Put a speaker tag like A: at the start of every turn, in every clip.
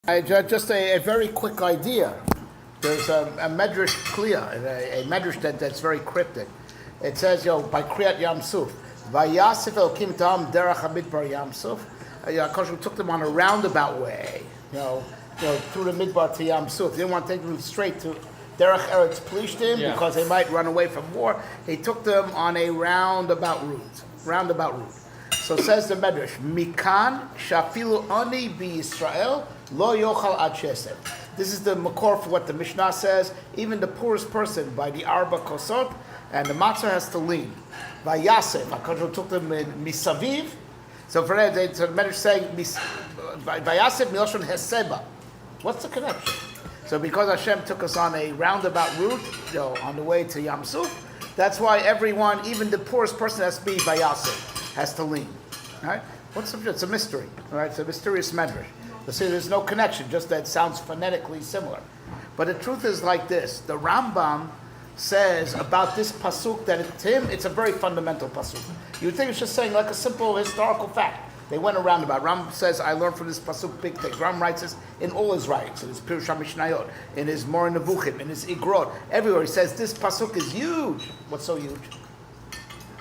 A: Just a very quick idea. There's a medrash kliya, a medrash that's very cryptic. It says, by Kriyat Yam Suf, Vayasif Elokim Tam Derech Hamidbar Yam Suf. Kosh took them on a roundabout way, through the Midbar to Yam Suf. They didn't want to take them straight to Derech Eretz Plishtim because they might run away from war. He took them on a roundabout route. So says the medrash, Mikan Shafilu Ani Bi Yisrael Lo Yochal Ad Shesem. This is the makor for what the Mishnah says. Even the poorest person by the Arba Kosot and the matzah has to lean. Vayasef, HaKadosh took them in Misaviv. So for that, the medrash saying Vayasef Miloshen Heseba. What's the connection? So because Hashem took us on a roundabout route, on the way to Yam Suf, that's why everyone, even the poorest person, has to be Vayasef, has to lean. Right? It's a mystery. Right? It's a mysterious medrash. See, there's no connection, just that it sounds phonetically similar. But the truth is like this. The Rambam says about this pasuk that to him, it's a very fundamental pasuk. You would think it's just saying like a simple historical fact. They went around about. Rambam says, I learned from this pasuk big things. Rambam writes this in all his writings, in his Pirush HaMishnayot, in his Moreh Nevuchim, in his Igrot, everywhere. He says this pasuk is huge. What's so huge?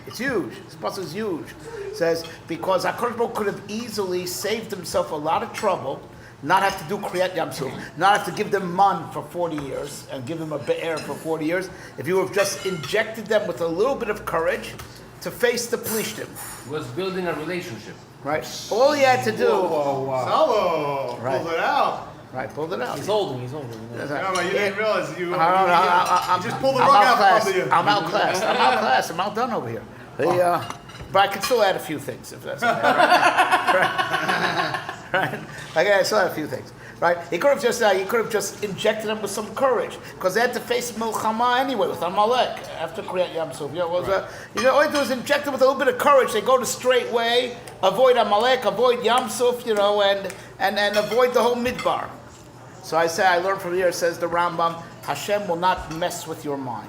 A: It's huge. This pasuk is huge. It says, because HaKadosh Baruch Hu could have easily saved himself a lot of trouble, not have to do Kriyat Yam Suf, not have to give them man for 40 years, and give them a be'er for 40 years, if you would have just injected them with a little bit of courage to face the Plishtim.
B: He was building a relationship.
A: Right? All he had to do...
C: Solo!
A: Right.
C: Pulled it out.
A: Right, pulled it out.
D: He's holding.
C: No, but you didn't realize you just pulled the
A: I'm
C: rug out from you.
A: I'm outclassed. I'm outdone over here. But I can still add a few things if that's okay. Right? I still add a few things. Right? He could have just injected them with some courage because they had to face Milchama anyway with Amalek after Kriyat Yam Suf. All they do is inject them with a little bit of courage. They go the straight way, avoid Amalek, avoid Yam Suf, and avoid the whole Midbar. So I learned from here. It says the Rambam, Hashem will not mess with your mind.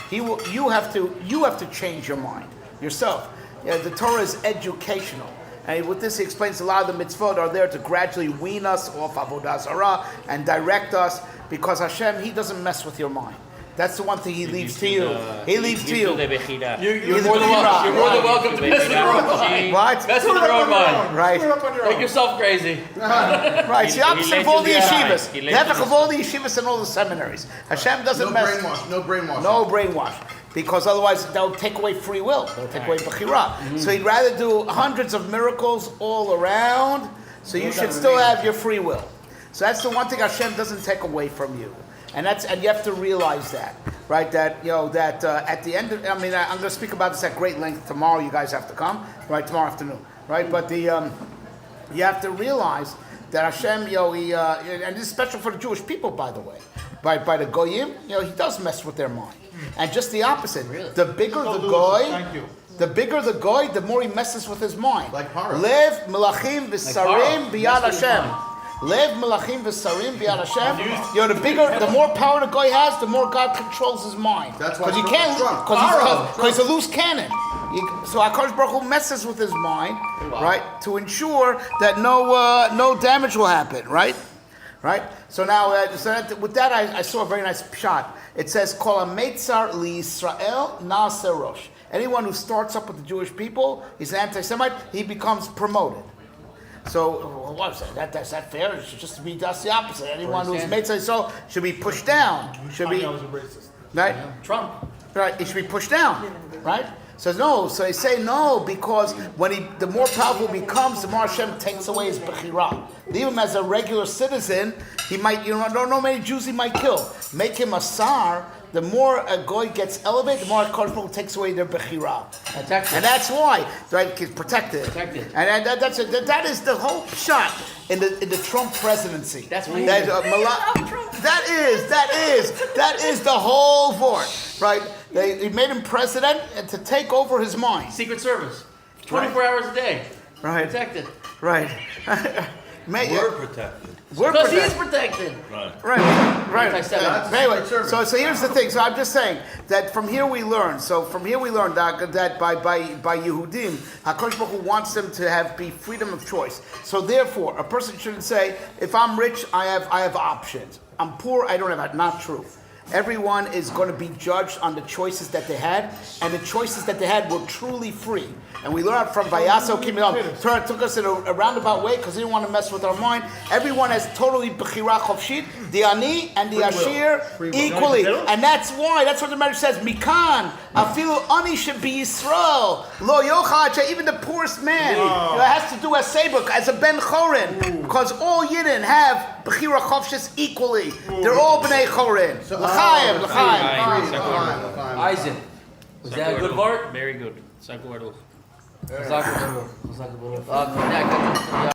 A: You have to change your mind yourself. The Torah is educational. And with this, he explains a lot of the mitzvot are there to gradually wean us off Avodah Zarah and direct us, because Hashem, He doesn't mess with your mind. That's the one thing He leaves to you. He leaves to you.
D: You're more than welcome to mess with your own mind.
A: What?
D: Mess with your own mind.
A: Right.
D: Make yourself crazy.
A: Right. It's the opposite of all the yeshivas. The hefech of all the yeshivas and all the seminaries. Hashem doesn't mess.
C: No brainwash.
A: No brainwash. Because otherwise they'll take away free will. They'll take away bechira. Mm-hmm. So he'd rather do hundreds of miracles all around, so you should still have your free will. So that's the one thing Hashem doesn't take away from you. And you have to realize that, right? That at the end of, I'm going to speak about this at great length tomorrow. You guys have to come, right? Tomorrow afternoon, right? But you have to realize that Hashem, and this is special for the Jewish people, by the way. By the goyim, He does mess with their mind. And just the opposite. Really? The bigger the goy, the more he messes with his mind.
C: Like Paro.
A: Lev melachim v'sarim biyad Hashem. Lev melachim v'sarim biyad Hashem. The more power the goy has, the more God controls his mind.
C: That's why
A: he can't, because he's a loose cannon. So HaKadosh Baruch Hu messes with his mind, right, to ensure that no damage will happen, right? Right? So now, with that, I saw a very nice shot. It says, Kol ha-meitzar li-Yisrael na'aseh rosh. Anyone who starts up with the Jewish people, he's an anti-Semite, he becomes promoted. So, what is that? That's that fair? It should just be just the opposite. Anyone who's meitzar Yisrael should be pushed down. Should be, right?
D: Trump.
A: Right? He should be pushed down. Right? So no, so they say no, because the more powerful he becomes, the more Hashem takes away his bechira. Even as a regular citizen, he might, don't know many Jews he might kill. Make him a sar, the more a goy gets elevated, the more HaKadosh Baruch Hu takes away their bechira. And that's why, right, he's protected. And that is the whole shot in the Trump presidency.
D: That's what
A: that is the whole vote, right? They made him president and to take over his mind.
D: Secret Service. 24 hours a day.
A: Right.
D: Protected.
A: Right.
E: We're protected.
A: We're
B: Because he is
A: protected.
B: protected.
A: Right.
B: Anti-Semitic.
A: Anyway, so here's the thing. So I'm just saying that from here we learn. So from here we learn that by Yehudim, Hakadosh Baruch Hu wants them to be freedom of choice. So therefore, a person shouldn't say, if I'm rich, I have options. I'm poor, I don't have that. Not true. Everyone is going to be judged on the choices that they had, and the choices that they had were truly free. And we learned from Vayaso Kimilon. Torah took us in a roundabout way because he didn't want to mess with our mind. Everyone has totally Bechira Chofshit, the Ani and the Ashir equally. And that's why, that's what the Medrash says, Mikan, Afilu Ani should be Yisrael, Lo Yochad, even the poorest man has to do as Sebuk, as a Ben Chorin, because all Yidden have Bechira Chofshis equally. They're all Bnei Chorin. L'chaim.
B: Isaac. Was that a good word?
D: Very good. Saku Baruch.
B: Chazak Baruch.